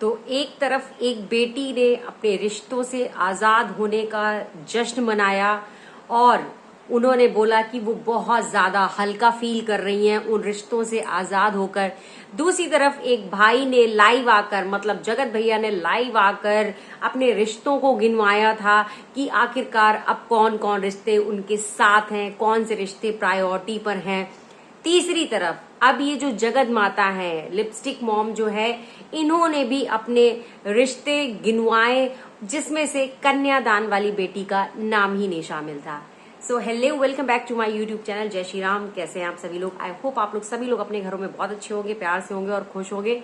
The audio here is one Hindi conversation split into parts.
तो एक तरफ एक बेटी ने अपने रिश्तों से आजाद होने का जश्न मनाया और उन्होंने बोला कि वो बहुत ज्यादा हल्का फील कर रही हैं उन रिश्तों से आजाद होकर। दूसरी तरफ एक भाई ने लाइव आकर, मतलब जगत भैया ने लाइव आकर अपने रिश्तों को गिनवाया था कि आखिरकार अब कौन कौन रिश्ते उनके साथ हैं, कौन से रिश्ते प्रायोरिटी पर हैं। तीसरी तरफ अब ये जो जगत माता है, लिपस्टिक मॉम जो है, इन्होंने भी अपने रिश्ते गिनवाए जिसमें से कन्यादान वाली बेटी का नाम ही नहीं शामिल था। So hello, welcome back to my YouTube channel. जय श्री राम। कैसे हैं आप सभी लोग? आई होप आप लोग सभी लोग अपने घरों में बहुत अच्छे होंगे, प्यार से होंगे और खुश होंगे।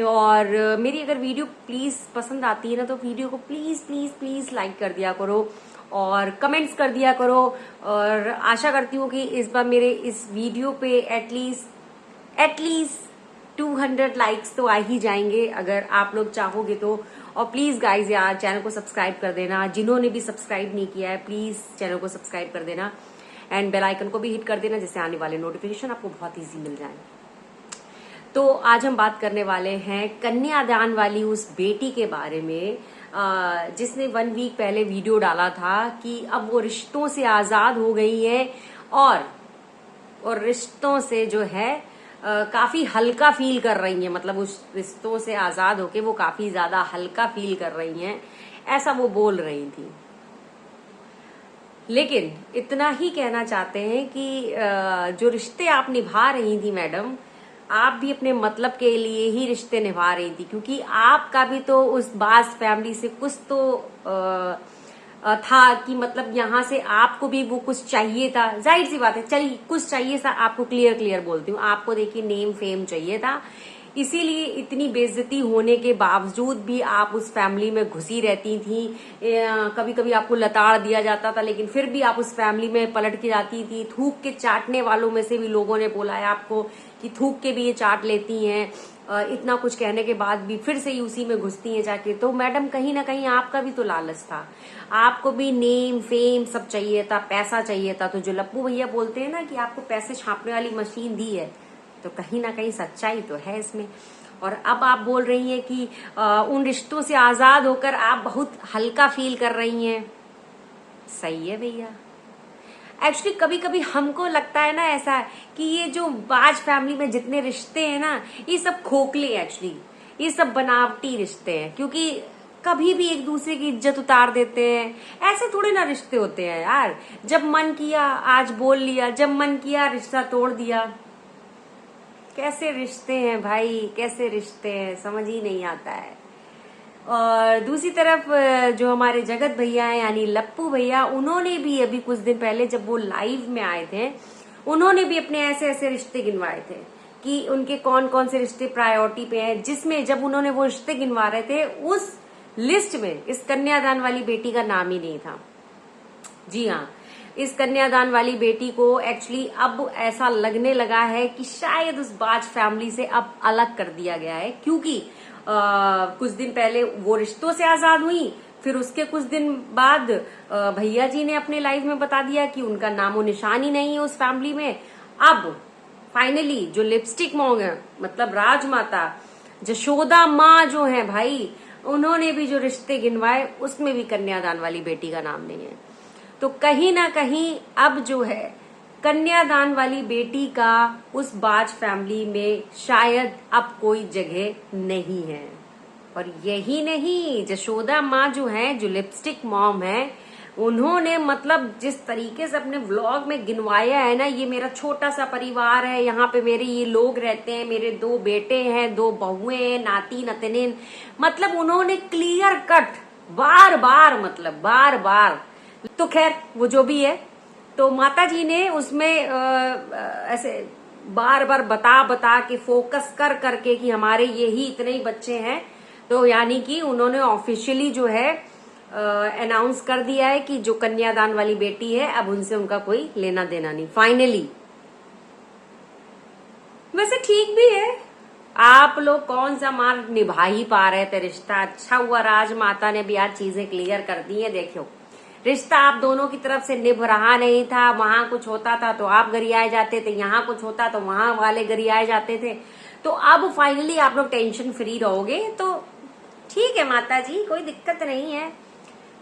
और मेरी अगर वीडियो प्लीज पसंद आती है ना तो वीडियो को प्लीज प्लीज प्लीज लाइक कर दिया करो और कमेंट्स कर दिया करो। और आशा करती हूँ कि इस बार मेरे इस वीडियो पे एटलीस्ट 200 लाइक्स तो आ ही जाएंगे अगर आप लोग चाहोगे तो। और प्लीज गाइज यार, चैनल को सब्सक्राइब कर देना। जिन्होंने भी सब्सक्राइब नहीं किया है प्लीज चैनल को सब्सक्राइब कर देना एंड बेल आइकन को भी हिट कर देना, जिससे आने वाले नोटिफिकेशन आपको बहुत इजी मिल जाए। तो आज हम बात करने वाले हैं कन्यादान वाली उस बेटी के बारे में जिसने 1 वीक पहले वीडियो डाला था कि अब वो रिश्तों से आजाद हो गई है और रिश्तों से जो है काफी हल्का फील कर रही हैं। मतलब उस रिश्तों से आजाद होके वो काफी ज्यादा हल्का फील कर रही हैं, ऐसा वो बोल रही थी। लेकिन इतना ही कहना चाहते हैं कि जो रिश्ते आप निभा रही थी मैडम, आप भी अपने मतलब के लिए ही रिश्ते निभा रही थी, क्योंकि आपका भी तो उस बाज फैमिली से कुछ तो था कि मतलब यहाँ से आपको भी वो कुछ चाहिए था। जाहिर सी बात है, चलिए कुछ चाहिए था, आपको क्लियर बोलती हूँ। आपको देखिए नेम फेम चाहिए था, इसीलिए इतनी बेइज्जती होने के बावजूद भी आप उस फैमिली में घुसी रहती थी। कभी कभी आपको लताड़ दिया जाता था लेकिन फिर भी आप उस फैमिली में पलट के जाती थी। थूक के चाटने वालों में से भी लोगों ने बोला है आपको कि थूक के भी ये चाट लेती हैं। इतना कुछ कहने के बाद भी फिर से ही उसी में घुसती हैं जाके। तो मैडम कहीं ना कहीं आपका भी तो लालच था, आपको भी नेम फेम सब चाहिए था, पैसा चाहिए था। तो जो लप्पू भैया बोलते हैं ना कि आपको पैसे छापने वाली मशीन दी है, तो कहीं ना कहीं सच्चाई तो है इसमें। और अब आप बोल रही हैं कि उन रिश्तों से आजाद होकर आप बहुत हल्का फील कर रही हैं। सही है भैया। एक्चुअली कभी कभी हमको लगता है ना ऐसा कि ये जो बाज फैमिली में जितने रिश्ते हैं ना, ये सब खोखले, एक्चुअली ये सब बनावटी रिश्ते हैं, क्योंकि कभी भी एक दूसरे की इज्जत उतार देते हैं। ऐसे थोड़े ना रिश्ते होते हैं यार। जब मन किया आज बोल लिया, जब मन किया रिश्ता तोड़ दिया। कैसे रिश्ते हैं भाई, कैसे रिश्ते हैं, समझ ही नहीं आता है। और दूसरी तरफ जो हमारे जगत भैया हैं यानी लप्पू भैया, उन्होंने भी अभी कुछ दिन पहले जब वो लाइव में आए थे, उन्होंने भी अपने ऐसे ऐसे रिश्ते गिनवाए थे कि उनके कौन कौन से रिश्ते प्रायोरिटी पे हैं। जिसमें जब उन्होंने वो रिश्ते गिनवा रहे थे, उस लिस्ट में इस कन्यादान वाली बेटी का नाम ही नहीं था। जी हाँ, इस कन्यादान वाली बेटी को एक्चुअली अब ऐसा लगने लगा है कि शायद उस बाज फैमिली से अब अलग कर दिया गया है, क्योंकि कुछ दिन पहले वो रिश्तों से आजाद हुई, फिर उसके कुछ दिन बाद भैया जी ने अपने लाइव में बता दिया कि उनका नामो निशान ही नहीं है उस फैमिली में। अब फाइनली जो लिपस्टिक मॉम है, मतलब राजमाता जशोदा माँ जो है भाई, उन्होंने भी जो रिश्ते गिनवाए उसमें भी कन्यादान वाली बेटी का नाम नहीं है। तो कहीं ना कहीं अब जो है कन्यादान वाली बेटी का उस बाज फैमिली में शायद अब कोई जगह नहीं है। और यही नहीं, जशोदा माँ जो है, जो लिपस्टिक मॉम है, उन्होंने मतलब जिस तरीके से अपने व्लॉग में गिनवाया है ना, ये मेरा छोटा सा परिवार है, यहाँ पे मेरे ये लोग रहते हैं, मेरे 2 बेटे हैं, 2 बहुएं हैं, नाती नतनीन, मतलब उन्होंने क्लियर कट बार बार। तो खैर वो जो भी है, तो माता जी ने उसमें ऐसे बार बार बता के फोकस करके कि हमारे यही इतने ही बच्चे हैं। तो यानी कि उन्होंने ऑफिशियली जो है अनाउंस कर दिया है कि जो कन्यादान वाली बेटी है अब उनसे उनका कोई लेना देना नहीं, फाइनली। वैसे ठीक भी है, आप लोग कौन सा मार निभा ही पा रहे थे रिश्ता। अच्छा हुआ राजमाता ने भी आज चीजें क्लियर कर दी है। देखो, रिश्ता आप दोनों की तरफ से निभ रहा नहीं था। वहां कुछ होता था तो आप गरियाए जाते थे, यहाँ कुछ होता तो वहां वाले गरियाए जाते थे। तो अब फाइनली आप लोग टेंशन फ्री रहोगे तो ठीक है माता जी, कोई दिक्कत नहीं है।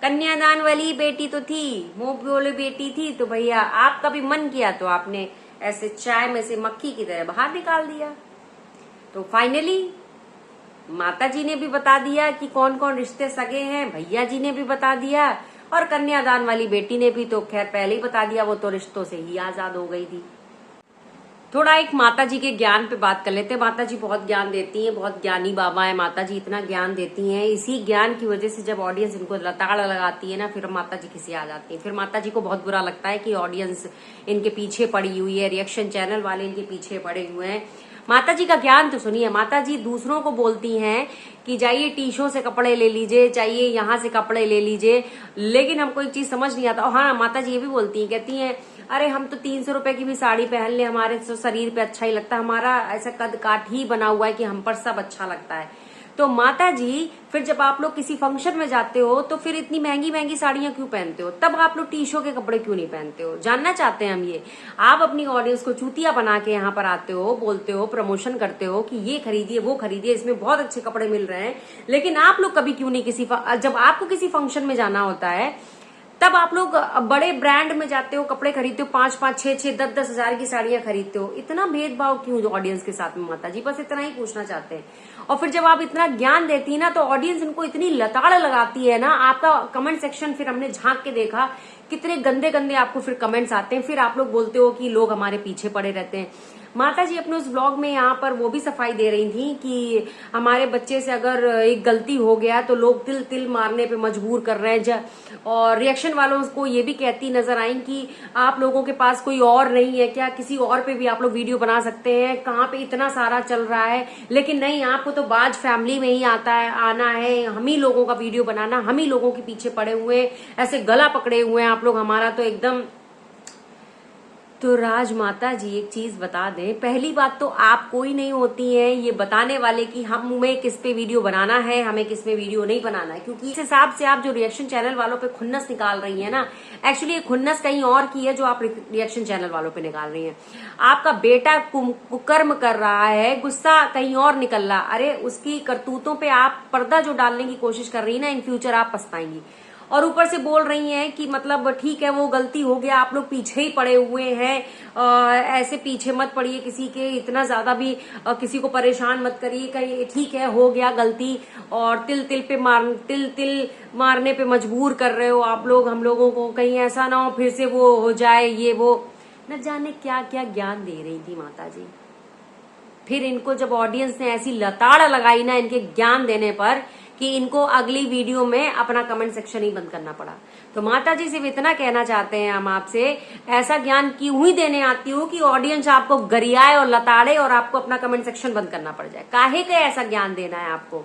कन्यादान वाली बेटी तो थी, मुंह बोले बेटी थी, तो भैया आपका भी मन किया तो आपने ऐसे चाय में से मक्खी की तरह बाहर निकाल दिया। तो फाइनली माता जी ने भी बता दिया कि कौन कौन रिश्ते सगे हैं, भैया जी ने भी बता दिया, और कन्यादान वाली बेटी ने भी तो खैर पहले ही बता दिया, वो तो रिश्तों से ही आजाद हो गई थी। थोड़ा एक माता जी के ज्ञान पे बात कर लेते हैं। माता जी बहुत ज्ञान देती हैं, बहुत ज्ञानी बाबा है माता जी, इतना ज्ञान देती हैं। इसी ज्ञान की वजह से जब ऑडियंस इनको लताड़ लगाती है ना, फिर माता जी किसी आ जाती है। फिर माता जी को बहुत बुरा लगता है कि ऑडियंस इनके पीछे पड़ी हुई है, रिएक्शन चैनल वाले इनके पीछे पड़े हुए हैं। माता जी का ज्ञान तो सुनिए। माता जी दूसरों को बोलती हैं कि जाइए टीशो से कपड़े ले लीजिए, चाहिए यहाँ से कपड़े ले लीजिए, लेकिन हमको एक चीज समझ नहीं आता। और हाँ, माता जी ये भी बोलती हैं, कहती हैं अरे हम तो 300 रुपए की भी साड़ी पहन ले, हमारे तो शरीर पे अच्छा ही लगता है, हमारा ऐसा कद काठ ही बना हुआ है कि हम पर सब अच्छा लगता है। तो माता जी फिर जब आप लोग किसी फंक्शन में जाते हो तो फिर इतनी महंगी महंगी साड़ियां क्यों पहनते हो? तब आप लोग टीशो के कपड़े क्यों नहीं पहनते हो? जानना चाहते हैं हम ये। आप अपनी ऑडियंस को चूतिया बना के यहाँ पर आते हो, बोलते हो, प्रमोशन करते हो कि ये खरीदिए, वो खरीदिए, इसमें बहुत अच्छे कपड़े मिल रहे हैं, लेकिन आप लोग कभी क्यों नहीं जब आपको किसी फंक्शन में जाना होता है तब आप लोग बड़े ब्रांड में जाते हो, कपड़े खरीदते हो, 5-5, 6-6, 10-10 हजार की साड़ियां खरीदते हो। इतना भेदभाव क्यों ऑडियंस के साथ में माता जी? बस इतना ही पूछना चाहते हैं। और फिर जब आप इतना ज्ञान देती है ना, तो ऑडियंस इनको इतनी लताड़ लगाती है ना। आपका कमेंट सेक्शन फिर हमने झांक के देखा, कितने गंदे गंदे आपको फिर कमेंट्स आते हैं। फिर आप लोग बोलते हो कि लोग हमारे पीछे पड़े रहते हैं। माता जी अपने उस ब्लॉग में यहाँ पर वो भी सफाई दे रही थी कि हमारे बच्चे से अगर एक गलती हो गया तो लोग तिल तिल मारने पे मजबूर कर रहे हैं। और रिएक्शन वालों को ये भी कहती नजर आई कि आप लोगों के पास कोई और नहीं है क्या, किसी और पे भी आप लोग वीडियो बना सकते हैं, कहाँ पे इतना सारा चल रहा है। लेकिन नहीं, आपको तो बाज फैमिली में ही आना है, हम ही लोगों का वीडियो बनाना, हम ही लोगों के पीछे पड़े हुए, ऐसे गला पकड़े हुए हैं आप लोग, हमारा तो एकदम। तो राज माता जी एक चीज बता दें, पहली बात तो आप कोई नहीं होती हैं ये बताने वाले कि हमें किस पे वीडियो बनाना है, हमें किस पे वीडियो नहीं बनाना है। क्योंकि इस हिसाब से आप जो रिएक्शन चैनल वालों पे खुन्नस निकाल रही है ना, एक्चुअली ये खुन्नस कहीं और की है जो आप रिएक्शन चैनल वालों पे निकाल रही हैं। आपका बेटा कुकर्म कर रहा है, गुस्सा कहीं और निकल रहा, अरे उसकी करतूतों पे आप पर्दा जो डालने की कोशिश कर रही है ना, इन फ्यूचर आप पछताएंगी। और ऊपर से बोल रही हैं कि मतलब ठीक है वो गलती हो गया, आप लोग पीछे ही पड़े हुए हैं, ऐसे पीछे मत पड़िए किसी के, इतना ज्यादा भी किसी को परेशान मत करिए, कहीं ठीक है हो गया गलती, और तिल तिल मारने पे मजबूर कर रहे हो आप लोग हम लोगों को, कहीं ऐसा ना हो फिर से वो हो जाए, ये वो न जाने क्या क्या ज्ञान दे रही थी माता जी। फिर इनको जब ऑडियंस ने ऐसी लताड़ लगाई ना इनके ज्ञान देने पर कि इनको अगली वीडियो में अपना कमेंट सेक्शन ही बंद करना पड़ा। तो माता जी सिर्फ इतना कहना चाहते हैं हम आपसे, ऐसा ज्ञान क्यों ही देने आती हो कि ऑडियंस आपको गरियाए और लताड़े और आपको अपना कमेंट सेक्शन बंद करना पड़ जाए? काहे का ऐसा ज्ञान देना है आपको?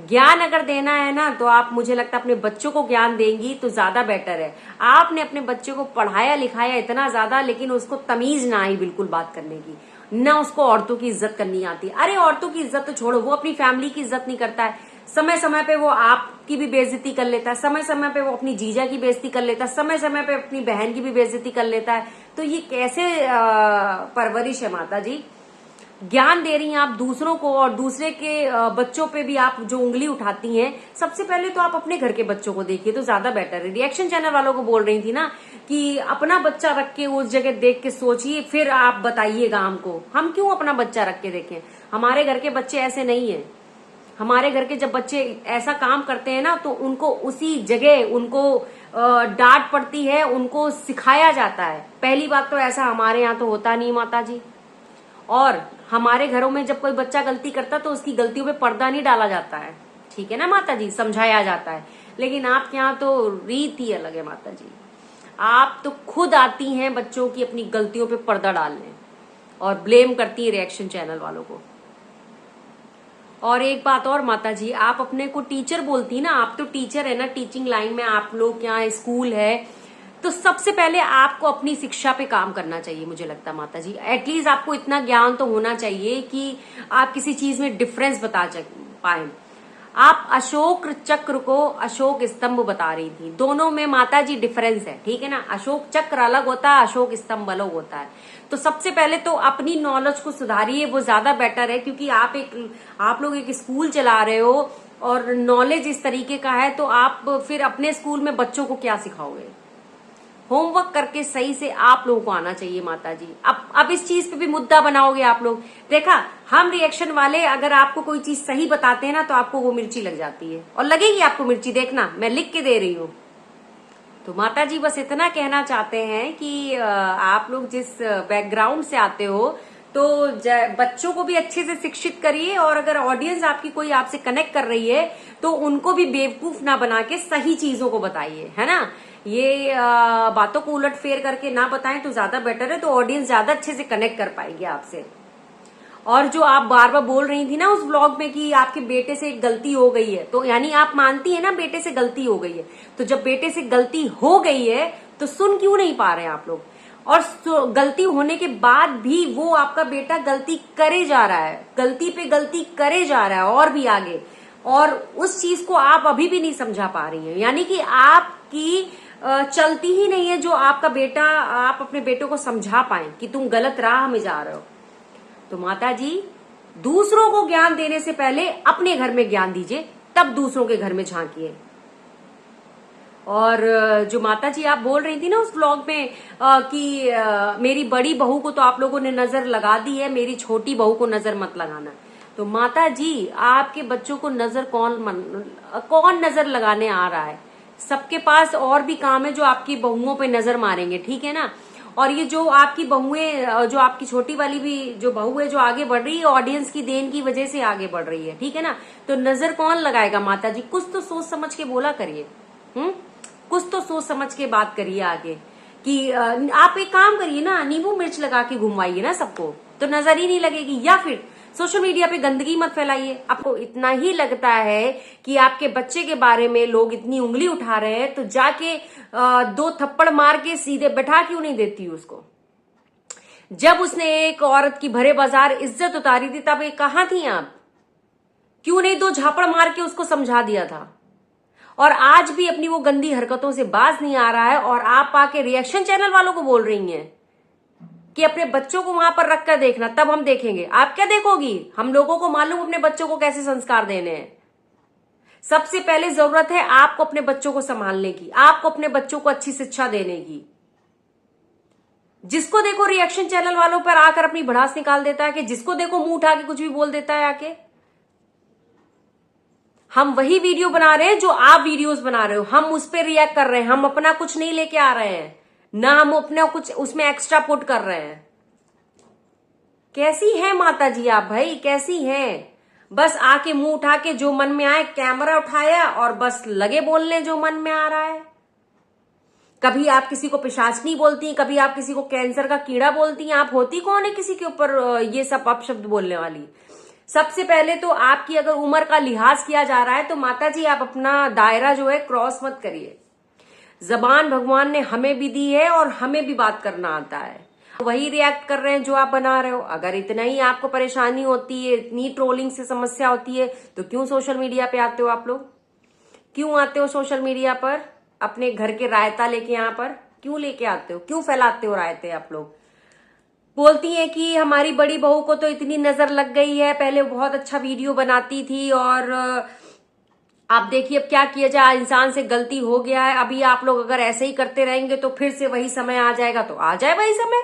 ज्ञान अगर देना है ना तो आप, मुझे लगता है अपने बच्चों को ज्ञान देंगी तो ज्यादा बेटर है। आपने अपने बच्चे को पढ़ाया लिखाया इतना ज्यादा, लेकिन उसको तमीज ना आई बिल्कुल बात करने की, ना उसको औरतों की इज्जत करनी आती। अरे औरतों की इज्जत तो छोड़ो, वो अपनी फैमिली की इज्जत नहीं करता है। समय समय पे वो आपकी भी बेइज्जती कर लेता है, समय समय पे वो अपनी जीजा की बेइज्जती कर लेता है, समय समय पे अपनी बहन की भी बेइज्जती कर लेता है। तो ये कैसे परवरिश है माता जी? ज्ञान दे रही हैं आप दूसरों को, और दूसरे के बच्चों पे भी आप जो उंगली उठाती हैं, सबसे पहले तो आप अपने घर के बच्चों को देखिए तो ज्यादा बेटर है। रिएक्शन चैनल वालों को बोल रही थी ना कि अपना बच्चा रख के उस जगह देख के सोचिए, फिर आप बताइएगा हमको। हम क्यों अपना बच्चा रख के देखें? हमारे घर के बच्चे ऐसे नहीं है। हमारे घर के जब बच्चे ऐसा काम करते हैं ना तो उनको उसी जगह उनको डांट पड़ती है, उनको सिखाया जाता है। पहली बात तो ऐसा हमारे यहाँ तो होता नहीं माता जी। और हमारे घरों में जब कोई बच्चा गलती करता तो उसकी गलतियों पे पर्दा नहीं डाला जाता है, ठीक है ना माता जी, समझाया जाता है। लेकिन आपके यहाँ तो रीत ही अलग है माता जी। आप तो खुद आती हैं बच्चों की अपनी गलतियों पे पर्दा डालने और ब्लेम करती है रिएक्शन चैनल वालों को। और एक बात और माता जी, आप अपने को टीचर बोलती ना, आप तो टीचर है ना, टीचिंग लाइन में आप लोग यहाँ स्कूल है, तो सबसे पहले आपको अपनी शिक्षा पे काम करना चाहिए मुझे लगता है माता जी। एटलीस्ट आपको इतना ज्ञान तो होना चाहिए कि आप किसी चीज में डिफरेंस बता पाए। आप अशोक चक्र को अशोक स्तंभ बता रही थी, दोनों में माता जी डिफरेंस है, ठीक है ना। अशोक चक्र अलग होता है, अशोक स्तंभ अलग होता है। तो सबसे पहले तो अपनी नॉलेज को सुधारिए, वो ज्यादा बेटर है। क्योंकि आप लोग एक स्कूल चला रहे हो, और नॉलेज इस तरीके का है, तो आप फिर अपने स्कूल में बच्चों को क्या सिखाओगे? होमवर्क करके सही से आप लोगों को आना चाहिए माता जी। अब इस चीज पे भी मुद्दा बनाओगे आप लोग। देखा, हम रिएक्शन वाले अगर आपको कोई चीज सही बताते हैं ना तो आपको वो मिर्ची लग जाती है, और लगेगी आपको मिर्ची, देखना मैं लिख के दे रही हूँ। तो माता जी बस इतना कहना चाहते हैं कि आप लोग जिस बैकग्राउंड से आते हो तो बच्चों को भी अच्छे से शिक्षित करिए, और अगर ऑडियंस आपकी कोई आपसे कनेक्ट कर रही है तो उनको भी बेवकूफ ना बना के सही चीजों को बताइए, है ना। ये बातों को उलट फेर करके ना बताएं तो ज्यादा बेटर है, तो ऑडियंस ज्यादा अच्छे से कनेक्ट कर पाएगी आपसे। और जो आप बार बार बोल रही थी ना उस व्लॉग में कि आपके बेटे से एक गलती हो गई है, तो यानी आप मानती है ना बेटे से गलती हो गई है। तो जब बेटे से गलती हो गई है तो सुन क्यों नहीं पा रहे हैं आप लोग? और गलती होने के बाद भी वो आपका बेटा गलती करे जा रहा है, गलती पे गलती करे जा रहा है और भी आगे, और उस चीज को आप अभी भी नहीं समझा पा रही हैं। यानी कि आपकी चलती ही नहीं है जो आपका बेटा, आप अपने बेटों को समझा पाए कि तुम गलत राह में जा रहे हो। तो माता जी, दूसरों को ज्ञान देने से पहले अपने घर में ज्ञान दीजिए, तब दूसरों के घर में झांकिए। और जो माता जी आप बोल रही थी ना उस व्लॉग में कि मेरी बड़ी बहू को तो आप लोगों ने नजर लगा दी है, मेरी छोटी बहू को नजर मत लगाना। तो माता जी, आपके बच्चों को नजर कौन नजर लगाने आ रहा है? सबके पास और भी काम है जो आपकी बहुओं पे नजर मारेंगे, ठीक है ना। और ये जो आपकी बहुएं, जो आपकी छोटी वाली भी जो बहू है जो आगे बढ़ रही है, ऑडियंस की देन की वजह से आगे बढ़ रही है, ठीक है ना। तो नजर कौन लगाएगा माता जी? कुछ तो सोच समझ के बोला करिए, कुछ तो सोच समझ के बात करिए आगे। कि आप एक काम करिए ना, नींबू मिर्च लगा के घुमवाइए ना सबको, तो नजर ही नहीं लगेगी। या फिर सोशल मीडिया पे गंदगी मत फैलाइए। आपको इतना ही लगता है कि आपके बच्चे के बारे में लोग इतनी उंगली उठा रहे हैं, तो जाके 2 थप्पड़ मार के सीधे बैठा क्यों नहीं देती उसको? जब उसने एक औरत की भरे बाजार इज्जत उतारी थी तब कहां थी आप? क्यों नहीं 2 झापड़ मार के उसको समझा दिया था? और आज भी अपनी वो गंदी हरकतों से बाज नहीं आ रहा है, और आप आके रिएक्शन चैनल वालों को बोल रही हैं कि अपने बच्चों को वहां पर रखकर देखना, तब हम देखेंगे। आप क्या देखोगी? हम लोगों को मालूम अपने बच्चों को कैसे संस्कार देने हैं। सबसे पहले जरूरत है आपको अपने बच्चों को संभालने की, आपको अपने बच्चों को अच्छी शिक्षा देने की। जिसको देखो रिएक्शन चैनल वालों पर आकर अपनी भड़ास निकाल देता है, कि जिसको देखो मुंह उठा के कुछ भी बोल देता है आके। हम वही वीडियो बना रहे हैं जो आप वीडियोस बना रहे हो, हम उस पर रिएक्ट कर रहे हैं, हम अपना कुछ नहीं लेके आ रहे हैं, ना हम अपना कुछ उसमें एक्स्ट्रा पुट कर रहे हैं। कैसी है माता जी आप भाई, कैसी हैं? बस आके मुंह उठा के जो मन में आए कैमरा उठाया और बस लगे बोलने जो मन में आ रहा है। कभी आप किसी को पिशाचनी बोलती हैं, कभी आप किसी को कैंसर का कीड़ा बोलती हैं। आप होती कौन है किसी के ऊपर ये सब अपशब्द बोलने वाली? सबसे पहले तो आपकी अगर उम्र का लिहाज किया जा रहा है तो माता जी आप अपना दायरा जो है क्रॉस मत करिए। जबान भगवान ने हमें भी दी है और हमें भी बात करना आता है, वही रिएक्ट कर रहे हैं जो आप बना रहे हो। अगर इतना ही आपको परेशानी होती है, इतनी ट्रोलिंग से समस्या होती है, तो क्यों सोशल मीडिया पे आते हो आप लोग? क्यों आते हो सोशल मीडिया पर? अपने घर के रायता लेके यहाँ पर क्यों लेके आते हो? क्यों फैलाते हो रायते आप लोग? बोलती हैं कि हमारी बड़ी बहू को तो इतनी नजर लग गई है, पहले बहुत अच्छा वीडियो बनाती थी और आप देखिए अब क्या किया जाए, इंसान से गलती हो गया है। अभी आप लोग अगर ऐसे ही करते रहेंगे तो फिर से वही समय आ जाएगा। तो आ जाए वही समय,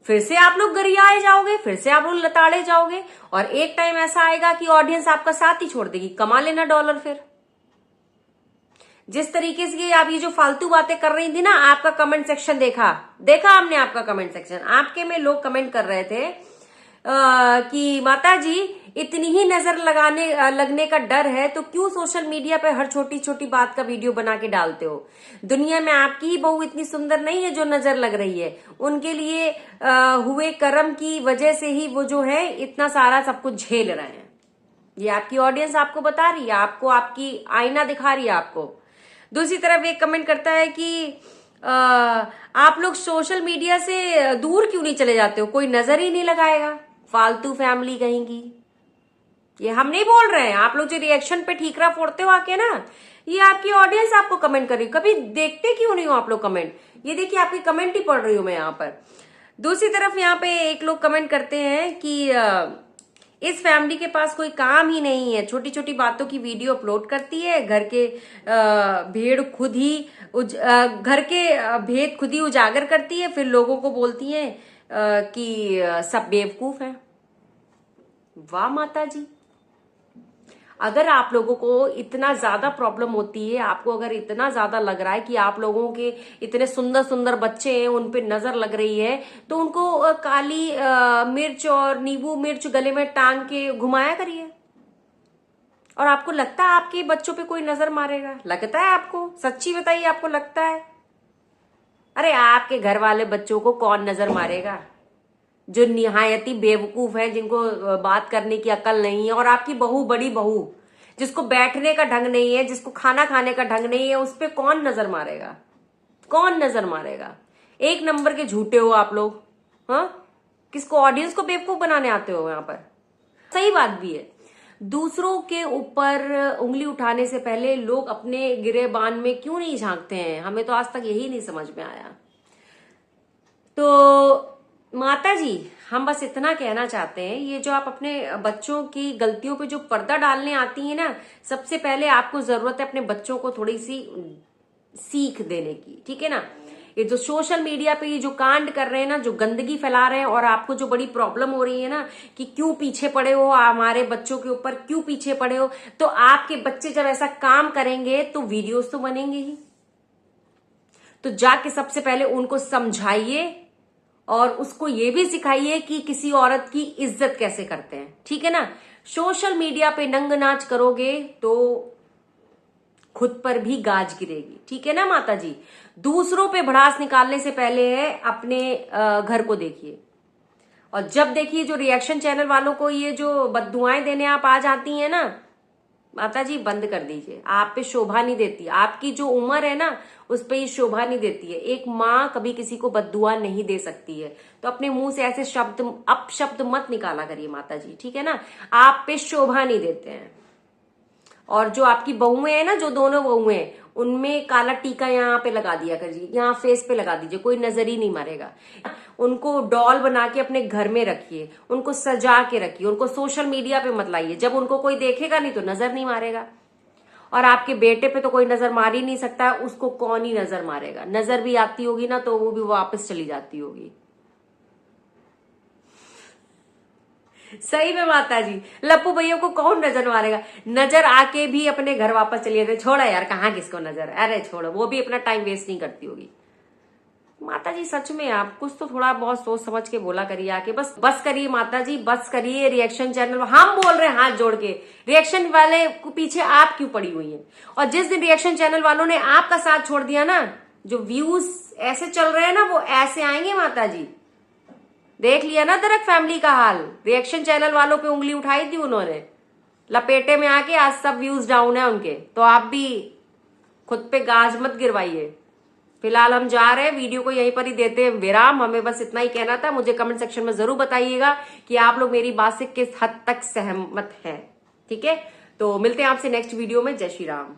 फिर से आप लोग गरियाए जाओगे, फिर से आप लोग लताड़े जाओगे, और एक टाइम ऐसा आएगा कि ऑडियंस आपका साथ ही छोड़ देगी। कमा लेना डॉलर। फिर जिस तरीके से आप ये जो फालतू बातें कर रही थी ना, आपका कमेंट सेक्शन देखा हमने आपका कमेंट सेक्शन। आपके में लोग कमेंट कर रहे थे कि माता जी इतनी ही नजर लगने का डर है तो क्यों सोशल मीडिया पे हर छोटी छोटी बात का वीडियो बना के डालते हो? दुनिया में आपकी ही बहू इतनी सुंदर नहीं है जो नजर लग रही है। उनके लिए हुए कर्म की वजह से ही वो जो है इतना सारा सब कुछ झेल रहे हैं। ये आपकी ऑडियंस आपको बता रही है, आपको आपकी आईना दिखा रही है आपको। दूसरी तरफ एक कमेंट करता है कि आप लोग सोशल मीडिया से दूर क्यों नहीं चले जाते हो, कोई नजर ही नहीं लगाएगा। फालतू फैमिली कहेंगी। ये हम नहीं बोल रहे हैं, आप लोग जो रिएक्शन पे ठीकरा फोड़ते हो आके ना, ये आपकी ऑडियंस आपको कमेंट कर रही है। कभी देखते क्यों नहीं हो आप लोग कमेंट? ये देखिए आपकी कमेंट ही पढ़ रही हूं मैं यहाँ पर। दूसरी तरफ यहाँ पे एक लोग कमेंट करते हैं कि इस फैमिली के पास कोई काम ही नहीं है, छोटी छोटी बातों की वीडियो अपलोड करती है, घर के भेड़ खुद ही घर के भेद खुद ही उजागर करती है, फिर लोगों को बोलती है कि सब बेवकूफ हैं। वाह माता जी, अगर आप लोगों को इतना ज्यादा प्रॉब्लम होती है, आपको अगर इतना ज्यादा लग रहा है कि आप लोगों के इतने सुंदर सुंदर बच्चे हैं, उन पे नजर लग रही है, तो उनको काली मिर्च और नींबू मिर्च गले में टांग के घुमाया करिए। और आपको लगता है आपके बच्चों पे कोई नजर मारेगा? लगता है आपको? सच्ची बताइए, आपको लगता है? अरे आपके घर वाले बच्चों को कौन नजर मारेगा? जो निहायती बेवकूफ है, जिनको बात करने की अकल नहीं है। और आपकी बहू, बड़ी बहू, जिसको बैठने का ढंग नहीं है, जिसको खाना खाने का ढंग नहीं है, उस पर कौन नजर मारेगा? कौन नजर मारेगा? एक नंबर के झूठे हो आप लोग। हाँ, किसको, ऑडियंस को बेवकूफ बनाने आते हो यहाँ पर? सही बात भी है, दूसरों के ऊपर उंगली उठाने से पहले लोग अपने गिरेबान में क्यों नहीं झांकते हैं? हमें तो आज तक यही नहीं समझ में आया। तो माता जी, हम बस इतना कहना चाहते हैं, ये जो आप अपने बच्चों की गलतियों पे जो पर्दा डालने आती है ना, सबसे पहले आपको जरूरत है अपने बच्चों को थोड़ी सी सीख देने की, ठीक है ना। ये जो सोशल मीडिया पे ये जो कांड कर रहे हैं ना, जो गंदगी फैला रहे हैं, और आपको जो बड़ी प्रॉब्लम हो रही है ना कि क्यों पीछे पड़े हो, हमारे बच्चों के ऊपर क्यों पीछे पड़े हो, तो आपके बच्चे जब ऐसा काम करेंगे तो वीडियोस तो बनेंगे ही। तो जाके सबसे पहले उनको समझाइए और उसको ये भी सिखाइए कि किसी औरत की इज्जत कैसे करते हैं, ठीक है ना। सोशल मीडिया पे नंग नाच करोगे तो खुद पर भी गाज गिरेगी, ठीक है ना माता जी। दूसरों पे भड़ास निकालने से पहले है अपने घर को देखिए। और जब देखिए जो रिएक्शन चैनल वालों को ये जो बद्दुआएं देने आप आ जाती हैं ना, माता जी बंद कर दीजिए। आप पे शोभा नहीं देती, आपकी जो उम्र है ना उस पे ये शोभा नहीं देती है। एक माँ कभी किसी को बद्दुआ नहीं दे सकती है, तो अपने मुंह से ऐसे शब्द अपशब्द मत निकाला करिए माता जी, ठीक है ना। आप पे शोभा नहीं देते हैं। और जो आपकी बहुएं हैं ना, जो दोनों बहुएं हैं, उनमें काला टीका यहाँ पे लगा दिया करिए, यहाँ फेस पे लगा दीजिए, कोई नजर ही नहीं मारेगा। उनको डॉल बना के अपने घर में रखिए, उनको सजा के रखिए, उनको सोशल मीडिया पे मत लाइए। जब उनको कोई देखेगा नहीं तो नजर नहीं मारेगा। और आपके बेटे पे तो कोई नजर मार ही नहीं सकता है, उसको कौन ही नजर मारेगा? नजर भी आती होगी ना तो वो भी वापस चली जाती होगी। सही में माता जी, लप्पू भैया को कौन नजर मारेगा? नजर आके भी अपने घर वापस चली जाते। छोड़ा यार, कहाँ किसको नजर, अरे छोड़ो, वो भी अपना टाइम वेस्ट नहीं करती होगी। माता जी सच में आप कुछ तो थोड़ा बहुत सोच समझ के बोला करिए आके। बस करिए माता जी, बस करिए। रिएक्शन चैनल हम बोल रहे हैं हाथ जोड़ के, रिएक्शन वाले को पीछे आप क्यों पड़ी हुई हैं? और जिस दिन रिएक्शन चैनल वालों ने आपका साथ छोड़ दिया ना, जो व्यूज ऐसे चल रहे हैं ना वो ऐसे आएंगे माता जी। देख लिया ना दरक फैमिली का हाल, रिएक्शन चैनल वालों पे उंगली उठाई थी उन्होंने, लपेटे में आके आज सब व्यूज डाउन है उनके। तो आप भी खुद पे गाज मत गिरवाइए। फिलहाल हम जा रहे हैं, वीडियो को यहीं पर ही देते हैं विराम। हमें बस इतना ही कहना था। मुझे कमेंट सेक्शन में जरूर बताइएगा कि आप लोग मेरी बात से किस हद तक सहमत हैं, ठीक है। तो मिलते हैं आपसे नेक्स्ट वीडियो में। जय श्री राम।